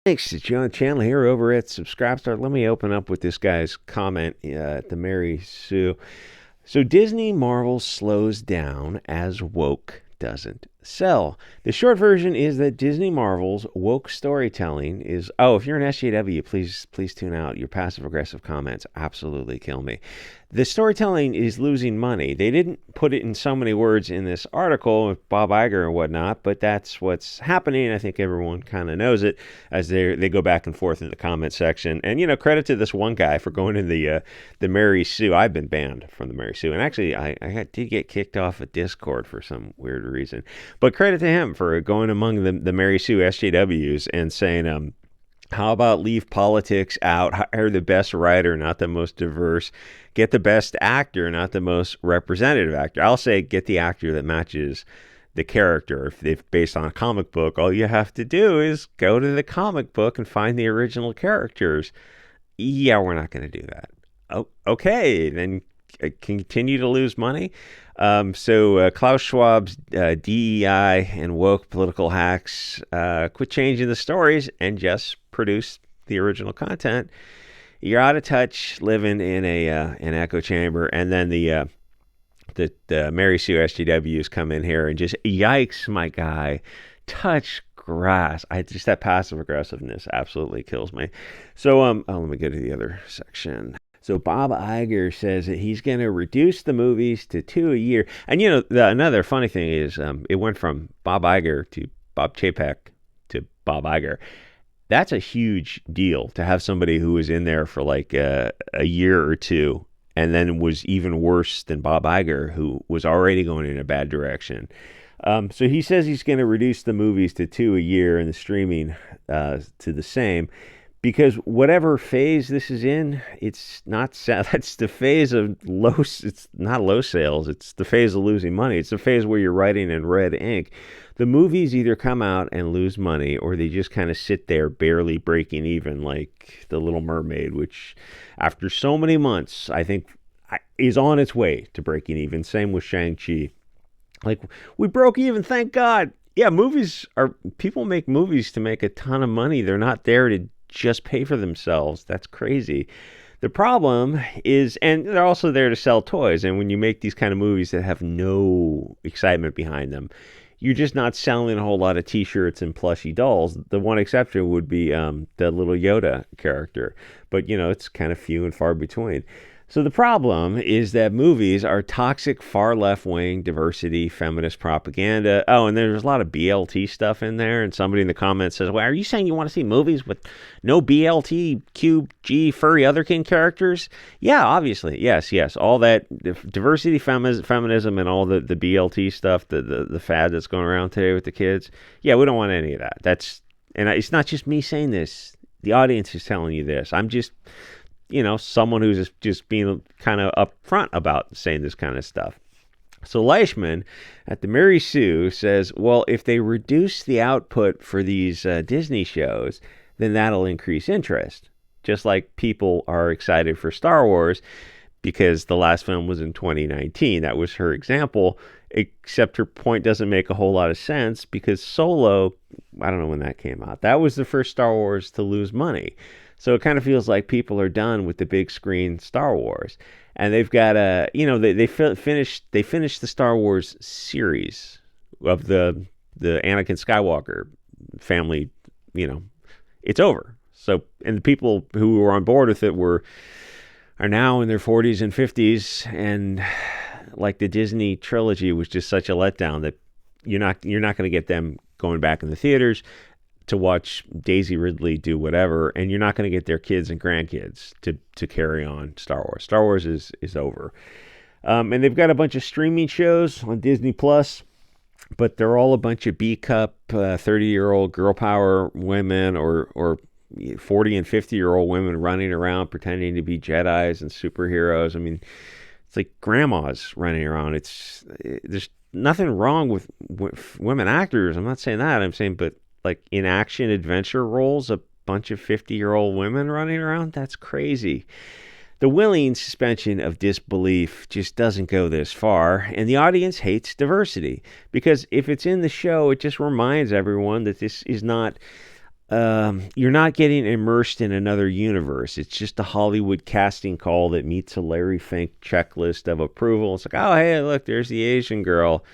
Thanks, it's John Chandler here over at SubScribestar. Let me open up with this guy's comment at the Mary Sue. So Disney Marvel slows down as woke doesn't sell. The short version is that Disney Marvel's woke storytelling is, if you're an SJW, please tune out. Your passive aggressive comments absolutely kill me. The storytelling is losing money. They didn't put it in so many words in this article with Bob Iger and whatnot, but that's what's happening. I think everyone kind of knows it as they go back and forth in the comment section. And credit to this one guy for going in the Mary Sue. I've been banned from the Mary Sue, and actually I did get kicked off of Discord for some weird reason. But credit to him for going among the Mary Sue SJWs and saying, how about leave politics out, hire the best writer, not the most diverse, get the best actor, not the most representative actor. I'll say get the actor that matches the character. If based on a comic book, all you have to do is go to the comic book and find the original characters. Yeah, we're not going to do that. Oh, okay, then continue to lose money. So Klaus Schwab's DEI and woke political hacks quit changing the stories and just produce the original content. You're out of touch, living in an echo chamber, and then the Mary Sue SJWs come in here and just yikes, my guy, touch grass. That passive aggressiveness absolutely kills me. So let me go to the other section. So Bob Iger says that he's going to reduce the movies to 2 a year. And another funny thing is it went from Bob Iger to Bob Chapek to Bob Iger. That's a huge deal to have somebody who was in there for like a year or two and then was even worse than Bob Iger, who was already going in a bad direction. So he says he's going to reduce the movies to 2 a year and the streaming to the same. Because whatever phase this is in, it's not that's the phase of it's not low sales. It's the phase of losing money. It's the phase where you're writing in red ink. The movies either come out and lose money or they just kind of sit there barely breaking even, like The Little Mermaid, which after so many months, I think is on its way to breaking even. Same with Shang-Chi. Like, we broke even, thank God. Yeah, people make movies to make a ton of money. They're not there to just pay for themselves. That's crazy. The problem is, and they're also there to sell toys. And when you make these kind of movies that have no excitement behind them, you're just not selling a whole lot of t-shirts and plushy dolls. The one exception would be the little Yoda character. But, it's kind of few and far between. So the problem is that movies are toxic, far left-wing, diversity, feminist propaganda. Oh, and there's a lot of BLT stuff in there. And somebody in the comments says, well, are you saying you want to see movies with no BLT, Q, G, furry otherkin characters? Yeah, obviously. Yes. All that diversity, feminism, and all the BLT stuff, the fad that's going around today with the kids. Yeah, we don't want any of that. And it's not just me saying this. The audience is telling you this. I'm just someone who's just being kind of upfront about saying this kind of stuff. So Leishman at the Mary Sue says, well, if they reduce the output for these Disney shows, then that'll increase interest. Just like people are excited for Star Wars because the last film was in 2019. That was her example, except her point doesn't make a whole lot of sense because Solo, I don't know when that came out. That was the first Star Wars to lose money. So it kind of feels like people are done with the big screen Star Wars, and they've got they finished the Star Wars series of the Anakin Skywalker family. It's over. So, and the people who were on board with it are now in their 40s and 50s, and like the Disney trilogy was just such a letdown that you're not going to get them going back in the theaters to watch Daisy Ridley do whatever, and you're not going to get their kids and grandkids to carry on Star Wars. Star Wars is over. And they've got a bunch of streaming shows on Disney Plus, but they're all a bunch of B-cup 30-year-old girl power women or 40 and 50-year-old women running around pretending to be Jedis and superheroes. I mean, it's like grandmas running around. There's nothing wrong with women actors. I'm not saying that. I'm saying, but like in action adventure roles, a bunch of 50-year-old women running around, that's crazy. The willing suspension of disbelief just doesn't go this far, and the audience hates diversity because if it's in the show, it just reminds everyone that this is not you're not getting immersed in another universe. It's just a Hollywood casting call that meets a Larry Fink checklist of approval. It's like, oh, hey, look, there's the Asian girl,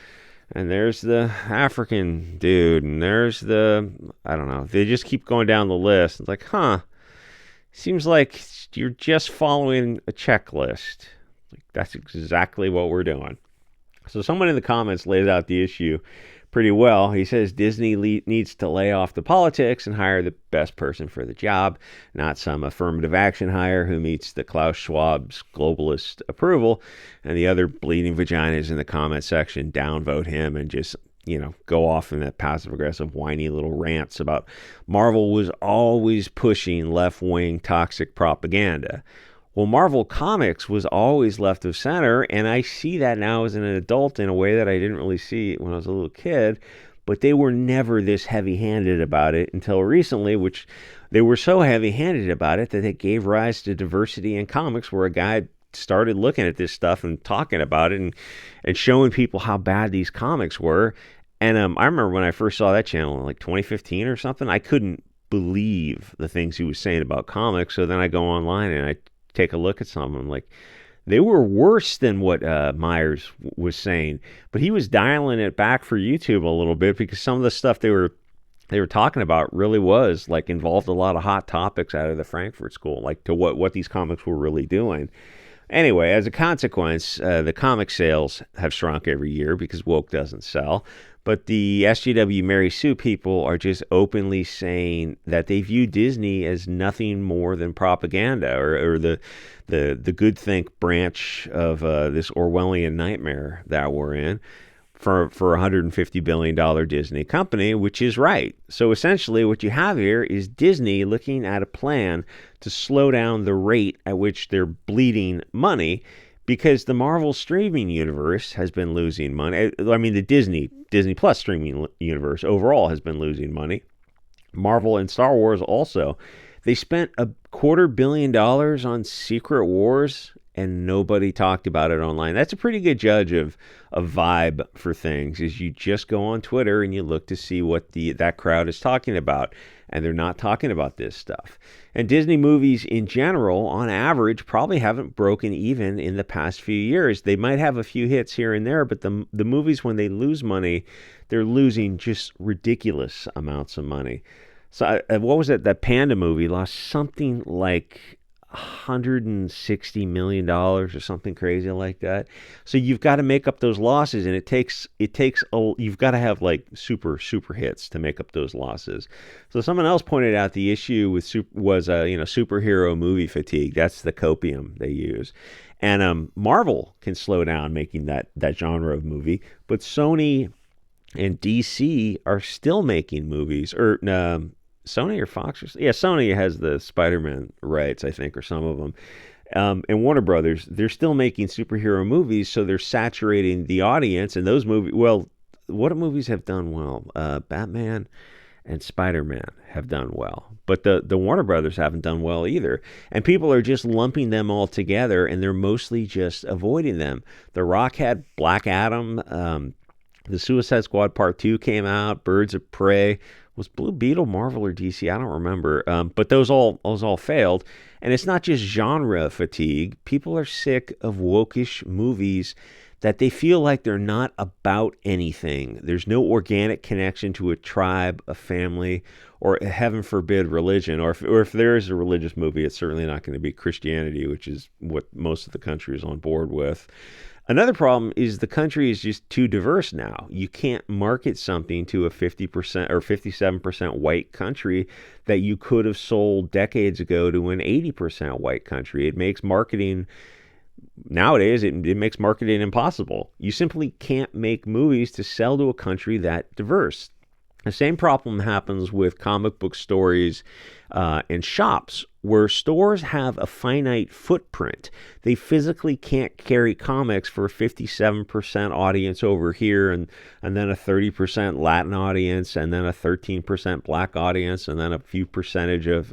and there's the African dude, and there's the, I don't know. They just keep going down the list. It's like, seems like you're just following a checklist. Like, that's exactly what we're doing. So someone in the comments lays out the issue pretty well. He says Disney needs to lay off the politics and hire the best person for the job, not some affirmative action hire who meets the Klaus Schwab's globalist approval. And the other bleeding vaginas in the comment section downvote him and just, go off in that passive-aggressive, whiny little rants about Marvel was always pushing left-wing toxic propaganda. Well, Marvel Comics was always left of center, and I see that now as an adult in a way that I didn't really see when I was a little kid, but they were never this heavy-handed about it until recently, which they were so heavy-handed about it that it gave rise to diversity in comics, where a guy started looking at this stuff and talking about it and showing people how bad these comics were. And I remember when I first saw that channel in like 2015 or something, I couldn't believe the things he was saying about comics. So then I go online and I take a look at some of them. Like, they were worse than what Myers was saying, but he was dialing it back for YouTube a little bit because some of the stuff they were talking about really was like involved a lot of hot topics out of the Frankfurt School, like to what these comics were really doing. Anyway, as a consequence, the comic sales have shrunk every year because woke doesn't sell. But the SJW Mary Sue people are just openly saying that they view Disney as nothing more than propaganda, or the good think branch of this Orwellian nightmare that we're in for a $150 billion Disney company, which is right. So essentially what you have here is Disney looking at a plan to slow down the rate at which they're bleeding money, because the Marvel streaming universe has been losing money. I mean, the Disney Plus streaming universe overall has been losing money. Marvel and Star Wars also. They spent $250 million on Secret Wars, and nobody talked about it online. That's a pretty good judge of a vibe for things, is you just go on Twitter and you look to see what that crowd is talking about, and they're not talking about this stuff. And Disney movies in general, on average, probably haven't broken even in the past few years. They might have a few hits here and there, but the movies, when they lose money, they're losing just ridiculous amounts of money. So what was it? That Panda movie lost something like $160 million or something crazy like that. So you've got to make up those losses, and you've got to have like super hits to make up those losses. So someone else pointed out the issue with superhero movie fatigue. That's the copium they use. And Marvel can slow down making that genre of movie, but Sony and DC are still making movies. Or Sony or Fox? Sony has the Spider-Man rights, I think, or some of them. And Warner Brothers, they're still making superhero movies, so they're saturating the audience. And those movies, well, what movies have done well? Batman and Spider-Man have done well. But the Warner Brothers haven't done well either. And people are just lumping them all together, and they're mostly just avoiding them. The Rock had Black Adam. The Suicide Squad Part 2 came out. Birds of Prey. Was Blue Beetle Marvel or DC? I don't remember. But those all failed. And it's not just genre fatigue. People are sick of wokish movies that they feel like they're not about anything. There's no organic connection to a tribe, a family, or heaven forbid religion. Or if there is a religious movie, it's certainly not going to be Christianity, which is what most of the country is on board with. Another problem is the country is just too diverse now. You can't market something to a 50% or 57% white country that you could have sold decades ago to an 80% white country. It makes marketing, nowadays, it makes marketing impossible. You simply can't make movies to sell to a country that diverse. The same problem happens with comic book stories and shops, where stores have a finite footprint. They physically can't carry comics for a 57% audience over here, and then a 30% Latin audience, and then a 13% Black audience, and then a few percentage of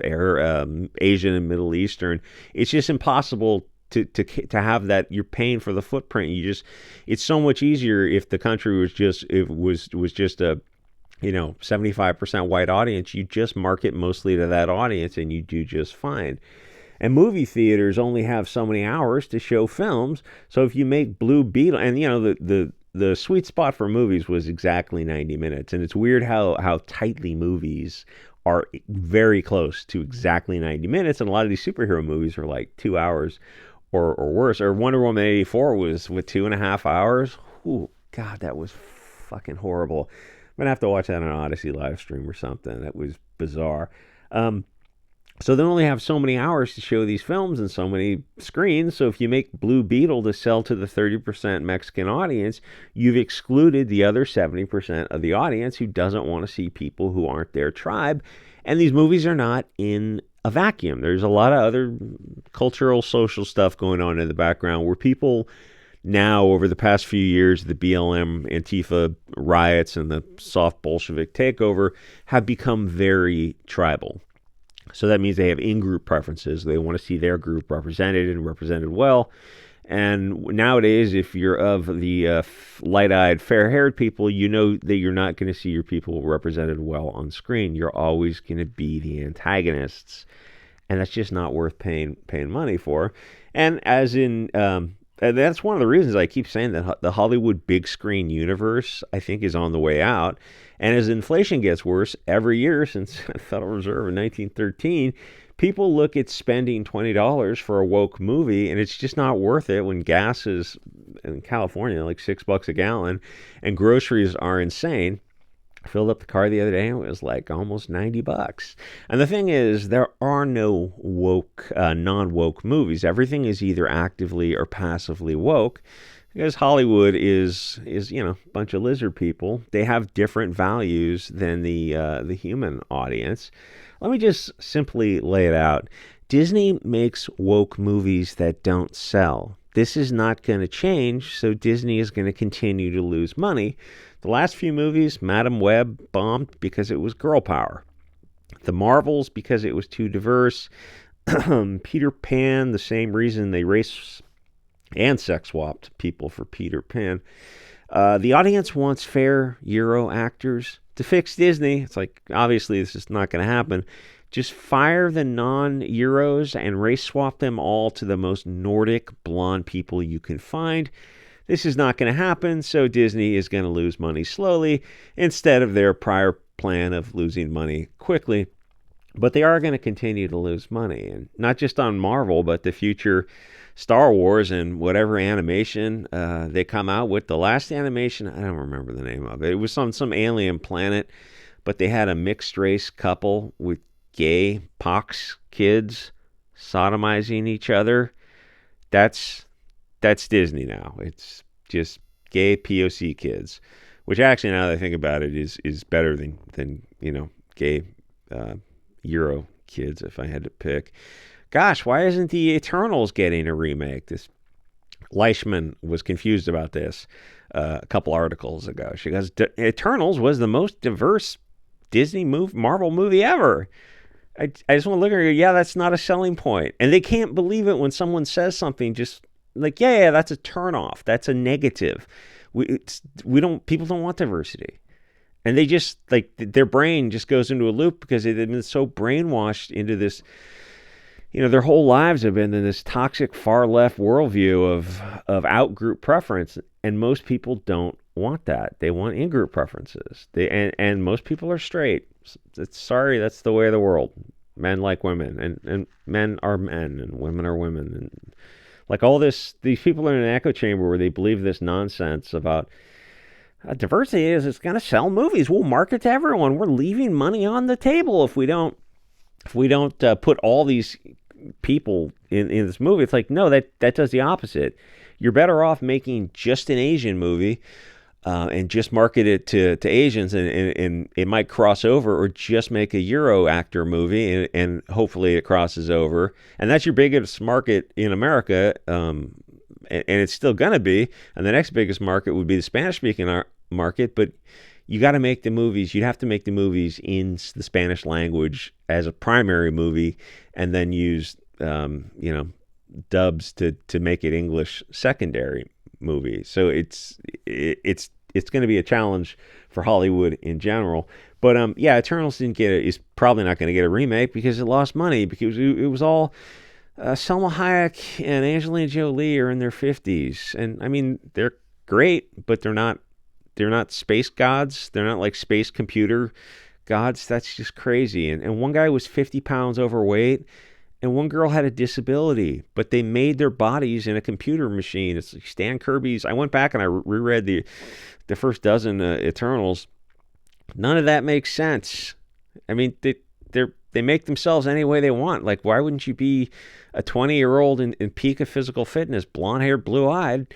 Asian and Middle Eastern. It's just impossible to have that. You're paying for the footprint. It's so much easier if the country was just 75% white audience, you just market mostly to that audience and you do just fine. And movie theaters only have so many hours to show films. So if you make Blue Beetle, and the sweet spot for movies was exactly 90 minutes. And it's weird how tightly movies are very close to exactly 90 minutes. And a lot of these superhero movies are like 2 hours or worse. Or Wonder Woman 84 was with 2.5 hours. Ooh, God, that was fucking horrible. I'm gonna have to watch that on an Odyssey live stream or something. That was bizarre. So they only have so many hours to show these films and so many screens. So if you make Blue Beetle to sell to the 30% Mexican audience, you've excluded the other 70% of the audience who doesn't want to see people who aren't their tribe. And these movies are not in a vacuum. There's a lot of other cultural, social stuff going on in the background where people now, over the past few years, the BLM, Antifa riots and the soft Bolshevik takeover have become very tribal. So that means they have in-group preferences. They want to see their group represented and represented well. And nowadays, if you're of the light-eyed, fair-haired people, you know that you're not going to see your people represented well on screen. You're always going to be the antagonists. And that's just not worth paying money for. And and that's one of the reasons I keep saying that the Hollywood big screen universe, I think, is on the way out. And as inflation gets worse every year since the Federal Reserve in 1913, people look at spending $20 for a woke movie, and it's just not worth it when gas is in California like $6 a gallon, and groceries are insane. I filled up the car the other day and it was like almost $90. And the thing is, there are no woke, non-woke movies. Everything is either actively or passively woke because Hollywood is a bunch of lizard people. They have different values than the human audience. Let me just simply lay it out. Disney makes woke movies that don't sell. This is not going to change, so Disney is going to continue to lose money. The last few movies, Madam Web bombed because it was girl power. The Marvels because it was too diverse. Peter Pan, the same reason they race and sex swapped people for Peter Pan. The audience wants fair Euro actors. To fix Disney, it's like, obviously this is not going to happen. Just fire the non-Euros and race swap them all to the most Nordic blonde people you can find. This is not going to happen, so Disney is going to lose money slowly instead of their prior plan of losing money quickly. But they are going to continue to lose money, and not just on Marvel, but the future Star Wars and whatever animation they come out with. The last animation, I don't remember the name of it. It was on some alien planet, but they had a mixed race couple with gay pox kids sodomizing each other. That's Disney now. It's just gay POC kids, which actually, now that I think about it, is better than gay Euro kids if I had to pick. Gosh, why isn't the Eternals getting a remake? This Leishman was confused about this a couple articles ago. She goes, Eternals was the most diverse Disney Marvel movie ever. I just want to look at her and go, yeah, that's not a selling point. And they can't believe it when someone says something just like, yeah, that's a turnoff. That's a negative. People don't want diversity. And they just, like, their brain just goes into a loop because they've been so brainwashed into this, their whole lives have been in this toxic far left worldview of out-group preference. And most people don't want that. They want in-group preferences. And most people are straight. Sorry, that's the way of the world. Men like women, and men are men, and women are women, and like all this. These people are in an echo chamber where they believe this nonsense about diversity it's going to sell movies. We'll market to everyone. We're leaving money on the table if we don't put all these people in this movie. It's like, no, that does the opposite. You're better off making just an Asian movie. And just market it to Asians, and it might cross over, or just make a Euro actor movie, and hopefully it crosses over. And that's your biggest market in America, and it's still going to be. And the next biggest market would be the Spanish-speaking market, but you got to make the movies. You'd have to make the movies in the Spanish language as a primary movie, and then use, dubs to make it English secondary movie. So it's it's going to be a challenge for Hollywood in general. But yeah, Eternals didn't get it. Is probably not going to get a remake because it lost money because it was all Selma Hayek and Angelina Jolie are in their 50s, and I mean they're great, but they're not space gods. They're not like space computer gods. That's just crazy. And one guy was 50 pounds overweight, and one girl had a disability, but they made their bodies in a computer machine. It's like Stan Kirby's. I went back and I reread the first dozen Eternals. None of that makes sense. I mean, they make themselves any way they want. Like, why wouldn't you be a 20-year-old in peak of physical fitness, blonde hair, blue eyed?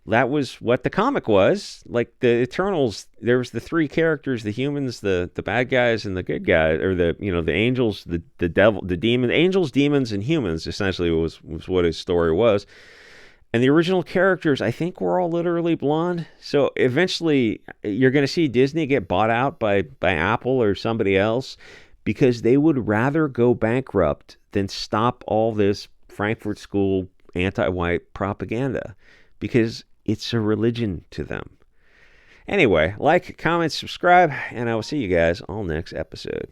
That was what the comic was. Like the Eternals, there was the three characters: the humans, the bad guys, and the good guys, or the angels, the devil, the demon, angels, demons, and humans. Essentially, was what his story was. And the original characters, I think, were all literally blonde. So eventually, you're going to see Disney get bought out by Apple or somebody else because they would rather go bankrupt than stop all this Frankfurt School anti-white propaganda, because it's a religion to them. Anyway, like, comment, subscribe, and I will see you guys all next episode.